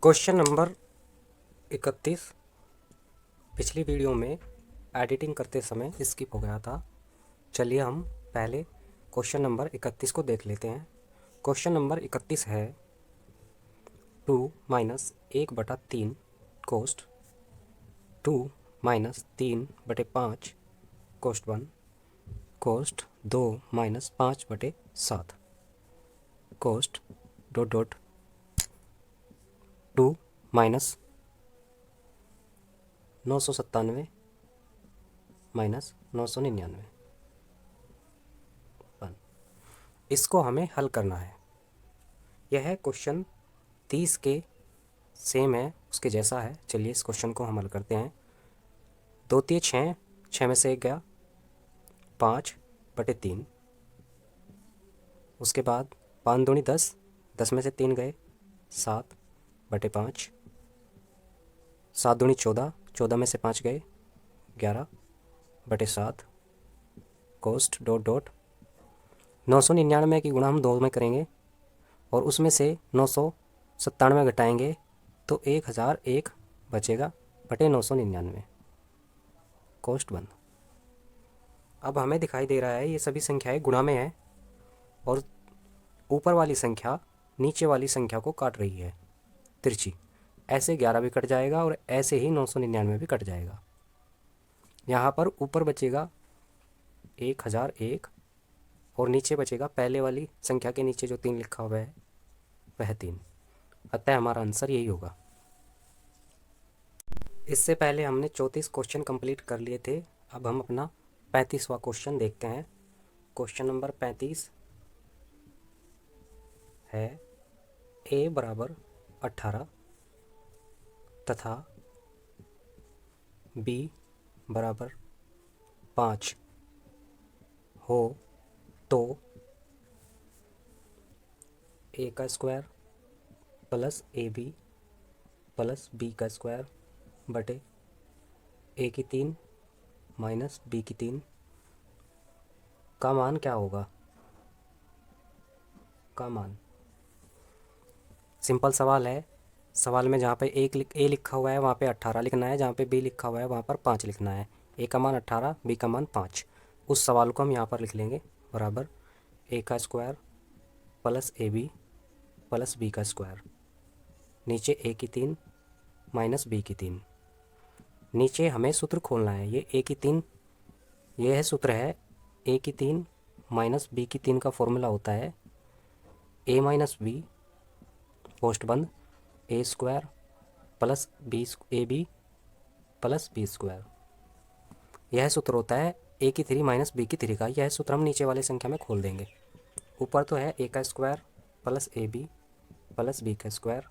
Question number 31 पिछली video में editing करते समय स्किप हो गया था। चलिए हम पहले क्वेश्चन नंबर 31 को देख लेते हैं। क्वेश्चन नंबर 31 है 2 minus 1/3 cos 2 minus 3/5 cos 1 cos 2 minus 5/7 cos dot dot 2 minus 997 minus 999 इसको हमें हल करना है। यह क्वेश्चन 30 के सेम है, उसके जैसा है। चलिए इस क्वेश्चन को हम हल करते हैं। 2 3 6, 6 में से 1 गया 5/3। उसके बाद 5 दूनी 10, 10 में से 3 गए 7/5। 7 दूनी 14, 14 में से 5 गए 11/7 कोस्ट डॉट डॉट 999 की गुणा हम 2 में करेंगे और उसमें से 997 घटाएंगे तो 1001 बचेगा बटे 999 कोस्ट 1। अब हमें दिखाई दे रहा है ये सभी संख्याएं गुणा में है और ऊपर वाली संख्या नीचे वाली संख्या को काट रही है तिरछी। ऐसे 11 भी कट जाएगा और ऐसे ही 999 भी कट जाएगा। यहाँ पर ऊपर बचेगा 1001 और नीचे बचेगा पहले वाली संख्या के नीचे जो 3 लिखा हुआ है वह 3। अतः हमारा आंसर यही होगा। इससे पहले हमने 34 क्वेश्चन कंप्लीट कर लिए थे। अब हम अपना 35वां क्वेश्चन देखते हैं। क्वेश्चन नंबर 35 है a बराबर 18 तथा b बराबर 5 हो तो a का square plus ab plus b का स्क्वायर बटे a की 3 माइनस b की 3 का मान क्या होगा। का मान सिंपल सवाल है। सवाल में जहाँ पे ए लिखा हुआ है वहाँ पे 18 लिखना है, जहाँ पे बी लिखा हुआ है वहाँ पर 5 लिखना है। ए का मान 18, बी का मान 5। उस सवाल को हम यहाँ पर लिख लेंगे बराबर ए का square plus A B plus B का स्क्वायर नीचे ए की 3 माइनस बी की 3। नीचे हमें सूत्र खोलना है। ये ए की 3 ये है सूत्र है। ए की 3 माइनस बी की 3 का फॉर्मूला होता है ए माइनस बी पोस्ट बंद a square plus b a B plus b square. यह सूत्र होता है ए की 3 माइनस बी की 3 का। यह सूत्र हम नीचे वाली संख्या में खोल देंगे। ऊपर तो है ए का square plus A B plus B का स्क्वायर।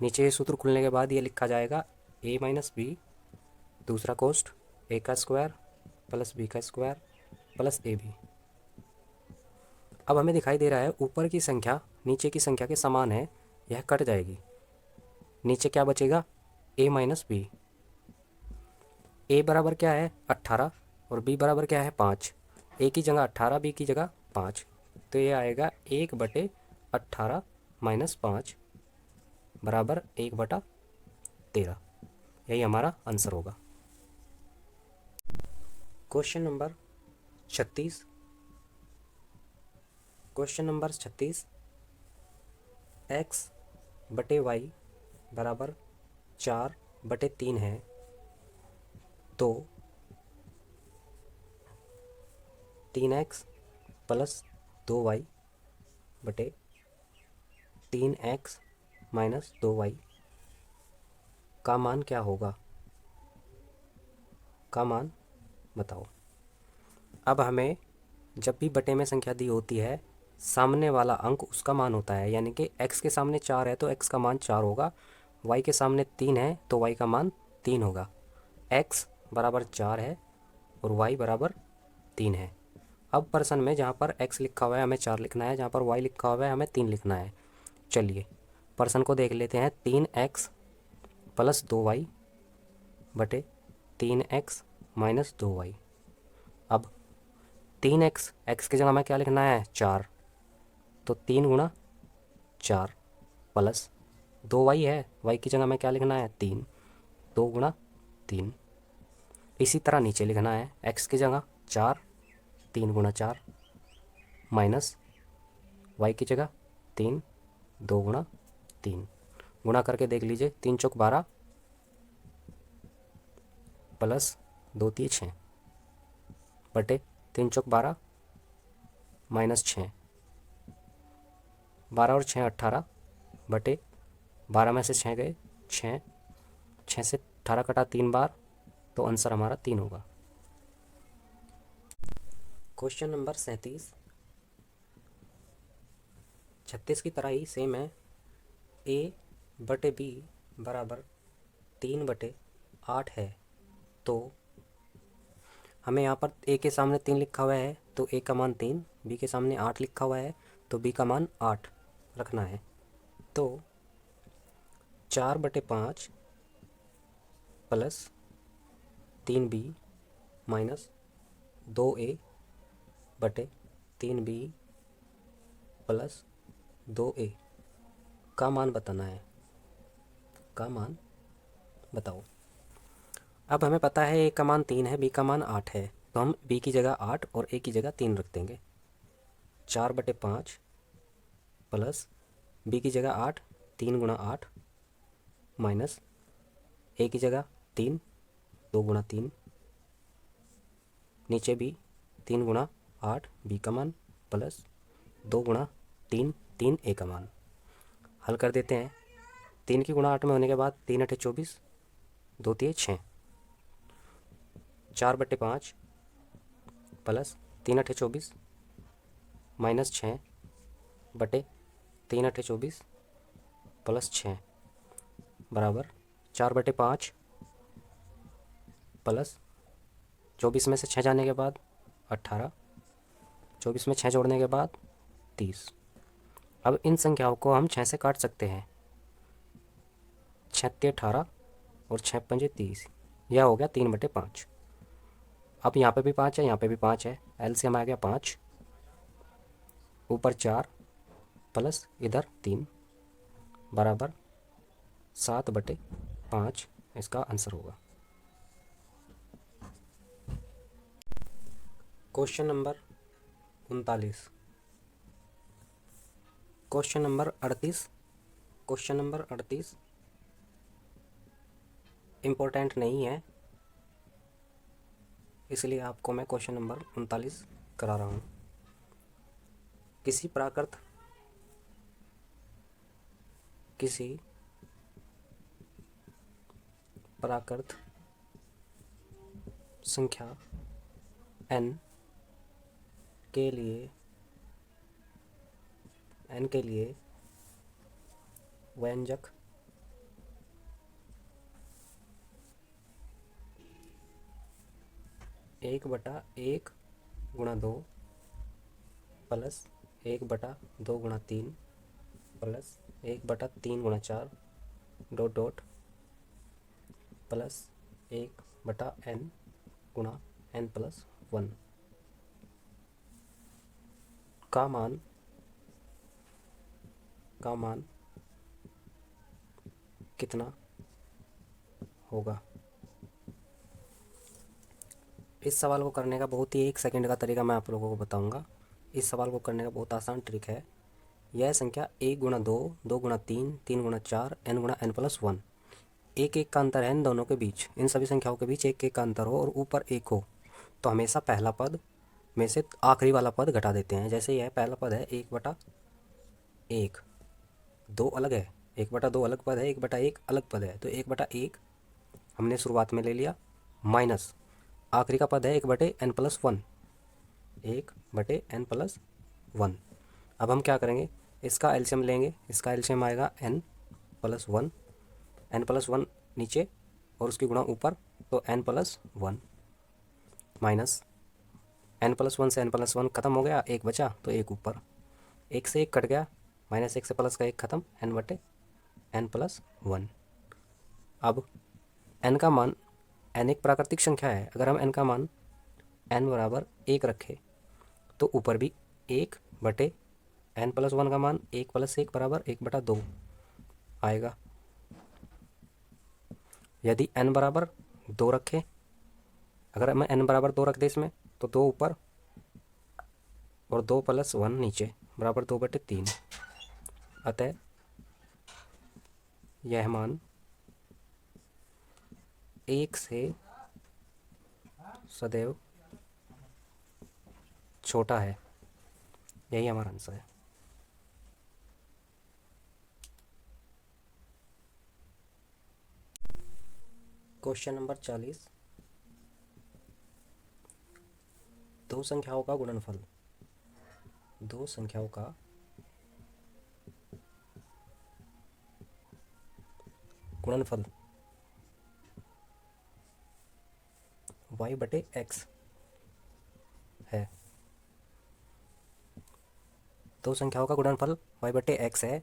नीचे ये सूत्र खुलने के बाद ये लिखा जाएगा ए माइनस बी दूसरा कोस्ट ए का स्क्वायर प्लस बी का स्क्वायर प्लस ए बी। अब हमें दिखाई दे रहा है ऊपर की संख्या नीचे की संख्या के समान है, यह कट जाएगी। नीचे क्या बचेगा a माइनस बी। ए बराबर क्या है 18 और b बराबर क्या है 5। a की जगह 18, b की जगह 5, तो ये आएगा 1/18 माइनस 5 बराबर 1/13। यही हमारा आंसर होगा। Question number 36 question number 36 x/y बराबर 4/3 है तो 3x प्लस 2y बटे 3x माइनस 2y का मान क्या होगा। का मान बताओ। अब हमें जब भी बटे में संख्या दी होती है सामने वाला अंक उसका मान होता है। यानी कि x के सामने 4 है तो x का मान 4 होगा, y के सामने 3 है तो y का मान 3 होगा। x बराबर 4 है और y बराबर 3 है। अब पर्सन में जहाँ पर x लिखा हुआ है हमें 4 लिखना है, जहाँ पर y लिखा हुआ है हमें 3 लिखना है। चलिए पर्सन को देख लेते हैं। 3x प्लस 2y बटे 3x माइनस 2y। अब 3x x की जगह हमें क्या लिखना है 4, तो 3 गुणा 4 प्लस 2y है, y की जगह में क्या लिखना है 3, 2 गुणा 3। इसी तरह नीचे लिखना है x की जगह 4, 3 गुणा 4 माइनस y की जगह 3, 2 गुणा 3। गुणा करके देख लीजिए, 3 चौक 12 प्लस 2 3 6 बटे 3 चौक 12 माइनस 6, 12 और 6 18 बटे 12 में से 6 गए 6, 6 से 18 कटा 3 बार, तो आंसर हमारा 3 होगा। क्वेश्चन नंबर 37, 36 की तरह ही सेम है। a बटे b बराबर 3/8 है, तो हमें यहाँ पर a के सामने 3 लिखा हुआ है तो a का मान 3, b के सामने 8 लिखा हुआ है तो b का मान 8 रखना है। तो 4/5 प्लस 3b माइनस 2a बटे 3b प्लस 2a का मान बताना है। का मान बताओ। अब हमें पता है a का मान 3 है, b का मान 8 है, तो हम b की जगह 8 और a की जगह 3 रख देंगे। 4/5 प्लस b की जगह 8, 3 गुणा 8 माइनस a की जगह 3, 2 गुणा 3, नीचे भी 3 गुणा 8 b का मान प्लस 2 गुणा 3, 3 a का मान। हल कर देते हैं। 3 की गुणा 8 में होने के बाद 3 × 8 = 24, 2 × 3 = 6, 4/5 प्लस 3 × 8 = 24 माइनस 6 बटे 3 × 8 = 24 प्लस 6 बराबर 4/5 प्लस 24 में से 6 जाने के बाद 18, 24 में 6 जोड़ने के बाद 30। अब इन संख्याओं को हम 6 से काट सकते हैं। 6 × 18 और 6 × 5 = 30, यह हो गया 3/5। अब यहाँ पे भी 5 है, यहाँ पे भी 5 है, एलसीएम आ गया 5, ऊपर 4 प्लस इधर 3 बराबर 7/5 इसका आंसर होगा। Question number 39, question number 38 important नहीं है, इसलिए आपको मैं क्वेश्चन नंबर 39 करा रहा हूँ। किसी प्राकृत संख्या n के लिए व्यंजक एक बटा 1 × 2 plus 1/2 × 3 plus 1/3 × 4 dot plus 1/n × n+1 का मान कितना होगा। इस सवाल को करने का बहुत ही 1 सेकंड का तरीका मैं आप लोगों को बताऊंगा। इस सवाल को करने का बहुत आसान ट्रिक है। यह संख्या 1 × 2, 2 × 3, 3 × 4, n × n+1, एक का अंतर है इन दोनों के बीच। इन सभी संख्याओं के बीच एक का अंतर हो और ऊपर 1 हो तो हमेशा पहला पद में से आखिरी वाला पद घटा देते हैं। जैसे यह पहला पद है 1/1, 2 अलग है, 1/2 अलग पद है, 1/1 अलग पद है, तो 1/1 हमने शुरुआत में ले लिया, माइनस आखिरी का पद है 1/n+1, 1/n+1। अब हम क्या करेंगे, इसका एलसीएम लेंगे। इसका एलसीएम आएगा n+1, n+1 नीचे और उसकी गुणा ऊपर, तो n+1 माइनस n+1 से n+1 खत्म हो गया, 1 बचा तो 1 ऊपर, 1 से 1 कट गया, -1 से प्लस का 1 खत्म, n/n+1। अब n का मान, n एक प्राकृतिक संख्या है, अगर हम n का मान n बराबर 1 रखें तो ऊपर भी 1/n+1 का मान 1 + 1 बराबर 1/2, आएगा। यदि n बराबर 2 रखें, अगर मैं n बराबर 2 रख दे इसमें, तो 2 ऊपर और 2 + 1 नीचे बराबर 2/3। अतः यह मान 1 से सदैव छोटा है। यही हमारा आंसर है। क्वेश्चन नंबर 40, दो संख्याओं का गुणनफल। दो संख्याओं का गुणनफल y/x है। दो संख्याओं का गुणनफल y/x है।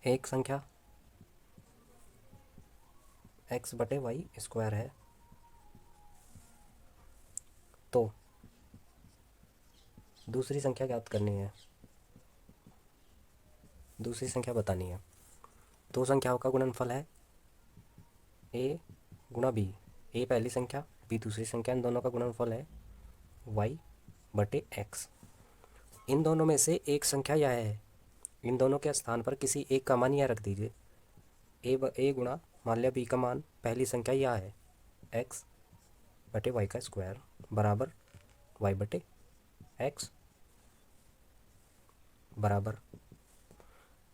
एक संख्या x/y² है। तो दूसरी संख्या ज्ञात करनी है, दूसरी संख्या बतानी है। दो संख्याओं का गुणनफल है a गुणा b। a पहली संख्या, b दूसरी संख्या, इन दोनों का गुणनफल है y/x। इन दोनों में से एक संख्या यह है। इन दोनों के स्थान पर किसी एक का मान यह रख दीजिए। a गुणा मान लिया b का मान, पहली संख्या यह है x/y² बराबर y/x बराबर।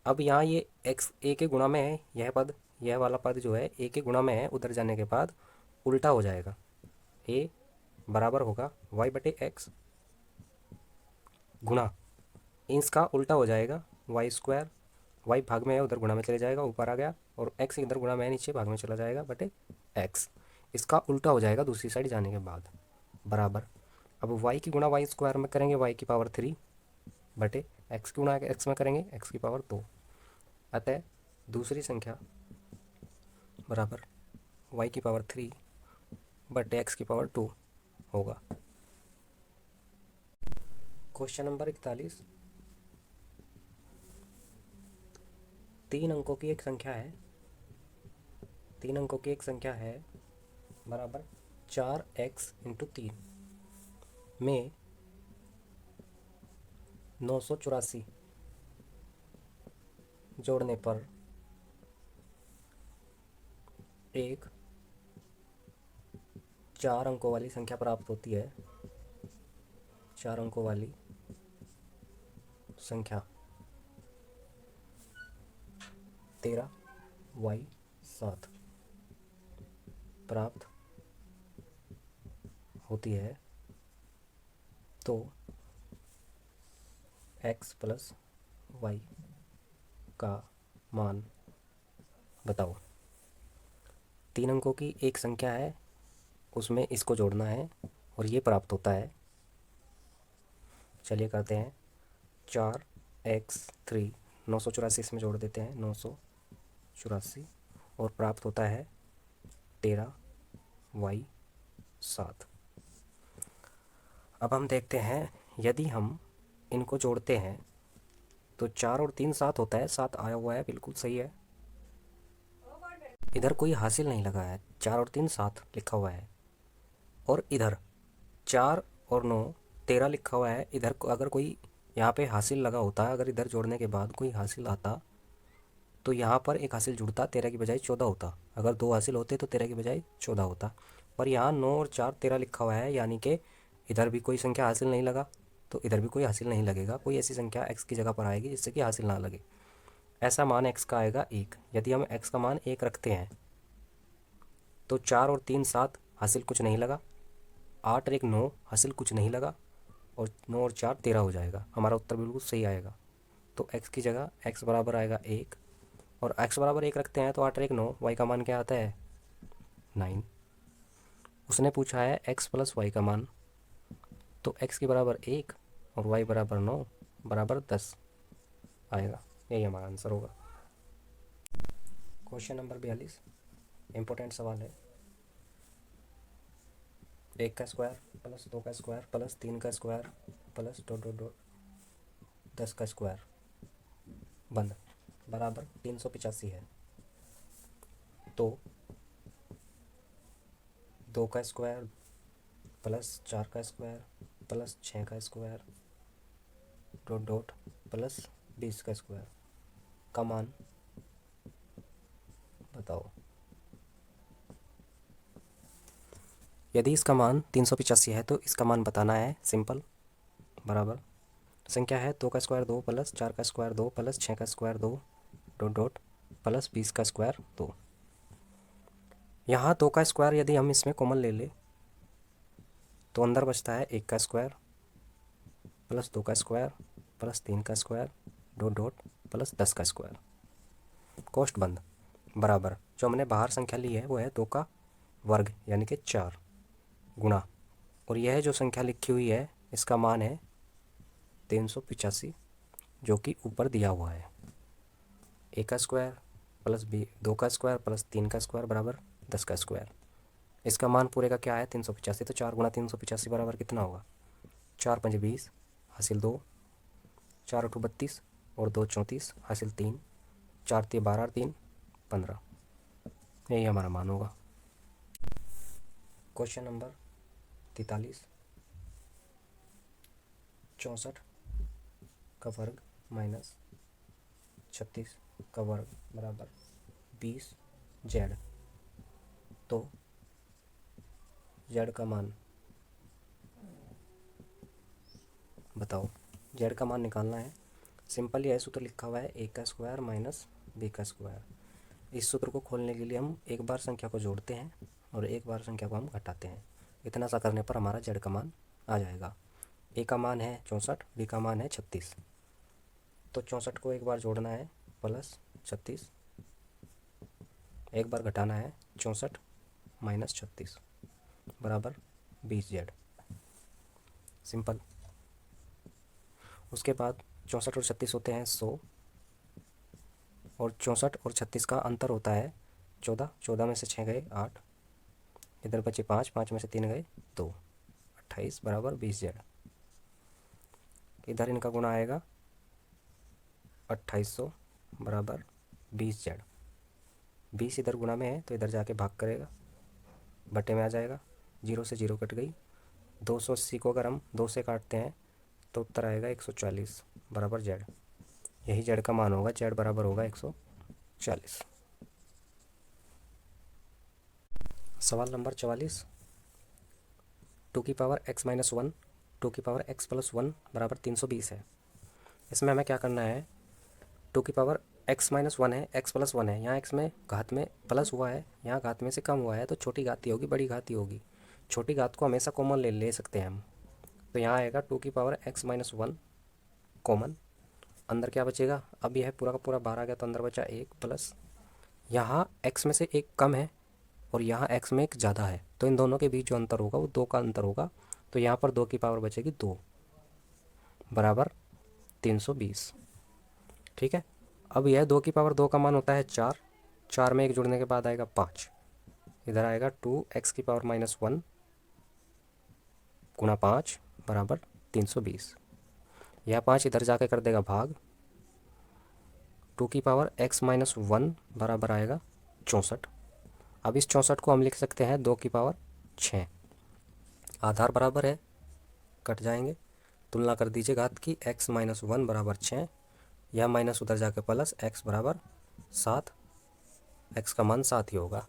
अब यहाँ ये x a के गुणा में है, यह पद, यह वाला पद जो है a के गुणा में है, उधर जाने के बाद उल्टा हो जाएगा। a बराबर होगा y/x गुणा, इसका उल्टा हो जाएगा y²। y भाग में है, उधर गुणा में चले जाएगा, ऊपर आ गया, और x इधर गुणा में है, नीचे भाग में चला जाएगा /x। इसका उल्टा हो जाएगा दूसरी साइड जाने के बाद, बराबर। अब y की गुणा y² में करेंगे y³ बटे x की गुणा x में करेंगे x²। अतः दूसरी संख्या बराबर y³ बटे x² होगा। क्वेश्चन नंबर 41, 3 अंकों की एक संख्या है, 3 अंकों की एक संख्या है बराबर 4x × 3 में 984 जोड़ने पर एक 4 अंकों वाली संख्या प्राप्त होती है। 4 अंकों वाली संख्या 13y7 प्राप्त होती है, तो x + y का मान बताओ। 3 अंकों की एक संख्या है, उसमें इसको जोड़ना है और ये प्राप्त होता है। चलिए करते हैं। 4x3 984 इसमें जोड़ देते हैं, 984, और प्राप्त होता है 13y7। अब हम देखते हैं, यदि हम इनको जोड़ते हैं तो 4 और 3 7 होता है, 7 आया हुआ है, बिल्कुल सही है। इधर कोई हासिल नहीं लगा है, 4 और 3 7 लिखा हुआ है, और इधर 4 और 9 13 लिखा हुआ है। इधर अगर कोई यहाँ पे हासिल लगा होता, अगर इधर जोड़ने के बाद कोई हासिल आता, तो यहाँ पर एक हासिल जुड़ता, 13 की बजाय 14 होता। अगर 2 हासिल होते तो 13 की बजाय 14 होता, पर यहाँ 9 और 4 13 लिखा हुआ है, यानी कि इधर भी कोई संख्या हासिल नहीं लगा, तो इधर भी कोई हासिल नहीं लगेगा। कोई ऐसी संख्या x की जगह पर आएगी जिससे कि हासिल ना लगे। ऐसा मान x का आएगा 1। यदि हम x का मान 1 रखते हैं तो 4 और 3 7 हासिल कुछ नहीं लगा, 8 और 1 9 हासिल कुछ नहीं लगा, और 9 और 4 13 हो जाएगा। हमारा उत्तर बिल्कुल सही आएगा। तो x की जगह x बराबर आएगा 1, और x बराबर 1 रखते हैं तो 8 और 1 9, y का मान क्या आता है 9। उसने पूछा है x + y का मान, तो x के बराबर 1 और y बराबर 9 बराबर 10 आएगा। यही हमारा आंसर होगा। क्वेश्चन नंबर 42, इम्पोर्टेंट सवाल है। 1 का स्क्वायर + 2 का स्क्वायर + 3 का स्क्वायर + ... 10 का स्क्वायर बंद। बराबर 385 है। तो 2 का स्क्वायर प्लस 4 का स्क्वायर प्लस 6 का स्क्वायर डॉट डॉट प्लस 20 का स्क्वायर का मान बताओ। यदि इसका मान 385 है तो इसका मान बताना है। सिंपल। बराबर संख्या है 2 का स्क्वायर 2 प्लस 4 का स्क्वायर 2 प्लस 6 का स्क्वायर 2 डॉट डॉट प्लस 20 का स्क्वायर 2। यहाँ 2 का स्क्वायर यदि हम इसमें कॉमन ले ले तो अंदर बचता है 1 का स्क्वायर प्लस 2 का स्क्वायर प्लस 3 का स्क्वायर डॉट डॉट प्लस 10 का स्क्वायर। कोष्ठ बंद। बराबर जो हमने बाहर संख्या ली है वो है 2 का वर्ग यानी कि 4 गुणा, और यह जो संख्या लिखी हुई है इसका मान है 385 जो कि ऊपर दिया हुआ है। 1 का स्क्वायर प्लस 2 का स्क्वायर प्लस 3 का स्क्वायर बराबर 10 का स्क्वायर। इसका मान पूरे का क्या है 385, तो 4 गुणा 385 बराबर कितना होगा 4 पंजे 20 हासिल 2, 4 अठू 32 और 2 34 हासिल 3, 4 3 12 3 15। यही हमारा मान होगा। Question number 43। 64 का वर्ग माइनस 36 का वर्ग बराबर 20 जेड। तो जेड का मान बताओ। जेड का मान निकालना है। सिंपल यह सूत्र लिखा हुआ है ए का स्क्वायर माइनस बी का स्क्वायर। इस सूत्र को खोलने के लिए हम एक बार संख्या को जोड़ते हैं और एक बार संख्या को हम घटाते हैं। इतना सा करने पर हमारा जेड का मान आ जाएगा। ए का मान है 64, बी का मान है 36। तो 64 को एक बार जोड़ना है प्लस 36, एक बार घटाना है 64 माइनस 36 बराबर 20 जेड। सिंपल। उसके बाद 64 और 36 होते हैं 100, और 64 और 36 का अंतर होता है 14। 14 में से 6 गए 8, इधर बचे 5, 5 में से 3 गए 2, 28 बराबर 20 जेड। इधर इनका गुणा आएगा 2800 बराबर 20 जेड। 20 इधर गुणा में है तो इधर जाके भाग करेगा, बटे में आ जाएगा, 0 से 0 कट गई। 280 को अगर हम 2 से काटते हैं तो उत्तर आएगा 140 बराबर जेड। यही जेड का मान होगा। जेड बराबर होगा 140। सवाल नंबर 44। 2 की पावर x माइनस 1 2 की पावर x प्लस 1 बराबर 320 है। इसमें हमें क्या करना है, 2 की पावर x माइनस 1 है, x प्लस 1 है, यहाँ x में घात में प्लस हुआ है, यहाँ घात में से कम हुआ है, तो छोटी घात ही होगी, बड़ी घात ही होगी। छोटी घात को हमेशा कॉमन ले सकते हैं हम। तो यहाँ आएगा 2 की पावर x माइनस 1 कॉमन। अंदर क्या बचेगा, अब यह पूरा का पूरा 12 आ गया तो अंदर बचा 1 प्लस, यहाँ x में से 1 कम है और यहाँ x में 1 ज़्यादा है, तो इन दोनों के बीच जो अंतर होगा वो 2 का अंतर होगा। तो यहाँ पर 2 की पावर बचेगी 2 बराबर 320। ठीक है। अब यह 2 की पावर 2 का मान होता है 4, 4 में 1 जुड़ने के बाद आएगा 5, इधर आएगा 2x की पावर माइनस 1 गुणा 5 बराबर 320। यह 5 इधर जाके कर देगा भाग, 2 की पावर x माइनस 1 बराबर आएगा 64। अब इस 64 को हम लिख सकते हैं 2 की पावर 6। आधार बराबर है, कट जाएंगे, तुलना कर दीजिए घात की, x माइनस 1 बराबर 6, यह माइनस उधर जाके प्लस, x बराबर 7, x का मान 7 ही होगा।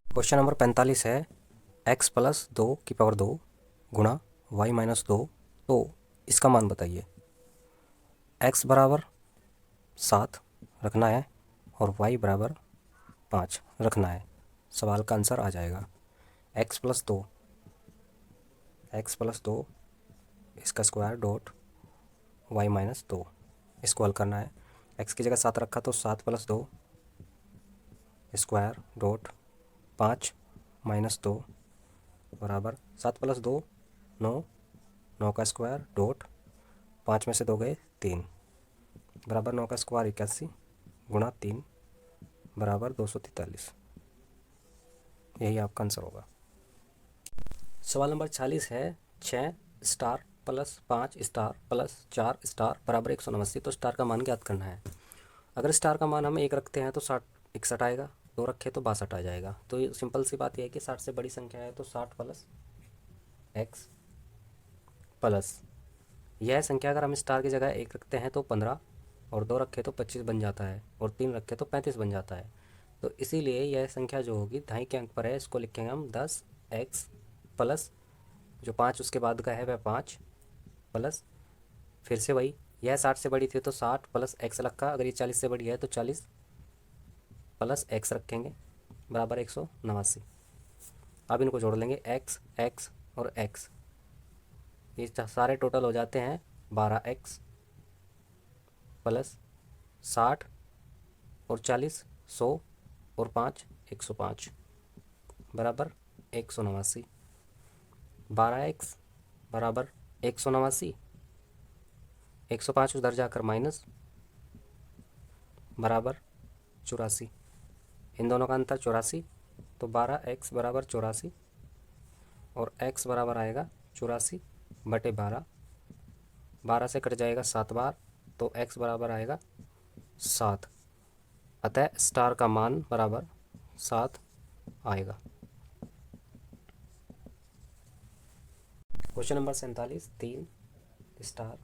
क्वेश्चन नंबर 45 है x प्लस 2 की पावर 2 गुणा y माइनस 2, तो इसका मान बताइए। x बराबर 7 रखना है और y बराबर 5 रखना है, सवाल का आंसर आ जाएगा। x प्लस 2 इसका स्क्वायर डॉट y माइनस 2, इसको हल करना है। x की जगह 7 रखा तो 7 प्लस 2 स्क्वायर डॉट 5 माइनस 2 बराबर 7 प्लस 2 9, 9 का स्क्वायर डॉट 5 में से 2 गए 3 बराबर 9 का स्क्वायर 81 गुणा 3 बराबर 243। यही आपका आंसर होगा। सवाल नंबर 40 है 6 star plus 5 star plus 4 star बराबर 189। तो स्टार का मान ज्ञात करना है। अगर स्टार का मान हम 1 रखते हैं तो 61 आएगा, 2 रखे तो 62 आ जाएगा। तो ये सिंपल सी बात यह है कि 60 से बड़ी संख्या है तो 60 प्लस एक्स प्लस यह संख्या अगर हम स्टार की जगह 1 रखते हैं तो 15 और 2 रखे तो 25 बन जाता है और 3 रखे तो 35 बन जाता है। तो इसीलिए यह संख्या जो होगी दहाई के अंक पर है, इसको लिखेंगे हम 10x प्लस जो 5 उसके बाद का है वह 5 प्लस फिर से वही, यह 60 से बड़ी थी तो 60 प्लस एक्स रखा, अगर ये 40 से बड़ी है तो 40 प्लस एक्स रखेंगे बराबर 189। अब इनको जोड़ लेंगे एक्स एक्स और एक्स, ये सारे टोटल हो जाते हैं 12x प्लस 60 और 40 100 और 5 105 बराबर 189। 12x बराबर 189, 105 उधर जाकर माइनस बराबर 84, इन दोनों का अंतर 84। तो 12x बराबर 84 और x बराबर आएगा 84/12, 12 से कट जाएगा 7 बार तो x बराबर आएगा 7। अतः स्टार का मान बराबर 7 आएगा। Question number 47, 3 star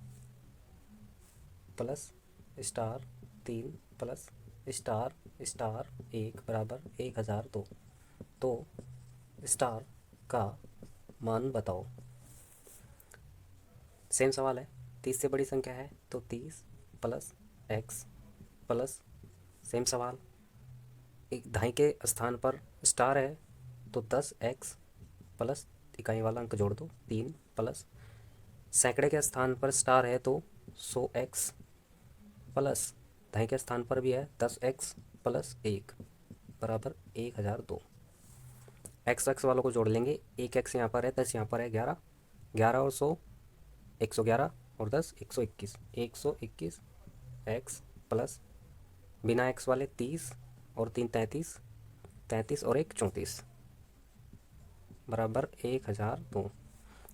plus star 3 plus star star 1 बराबर 1002। तो स्टार का मान बताओ। सेम सवाल है, 30 से बड़ी संख्या है तो 30 प्लस एक्स प्लस सेम सवाल, एक दहाई के स्थान पर स्टार है तो 10x प्लस इकाई वाला अंक जोड़ दो 3 प्लस सैकड़े के स्थान पर स्टार है तो 100x प्लस दहाई के स्थान पर भी है 10x प्लस 1 बराबर 1002। एक्स एक्स वालों को जोड़ लेंगे, एक एक्स यहाँ पर है 10 यहाँ पर है 11, 11 और 100 111 और 10 121, 121 एक्स प्लस बिना एक्स वाले 30 और 3 33, 33 और 1 34 बराबर 1002।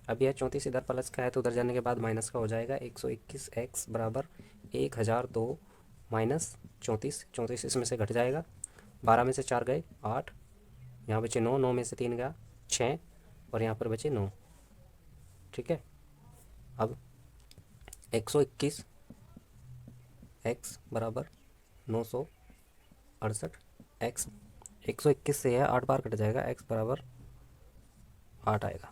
अब यह 34 इधर प्लस का है तो उधर जाने के बाद माइनस का हो जाएगा। 121 एक्स बराबर 1002 माइनस 34, 34 इसमें से घट जाएगा, 12 में से 4 गए 8, यहाँ बचे 9, 9 में से 3 गया 6 और यहाँ पर बचे 9। ठीक है, अब 121 एक्स बराबर 968 एक्स, 121 से यह 8 बार कट जाएगा, एक्स बराबर 8 आएगा।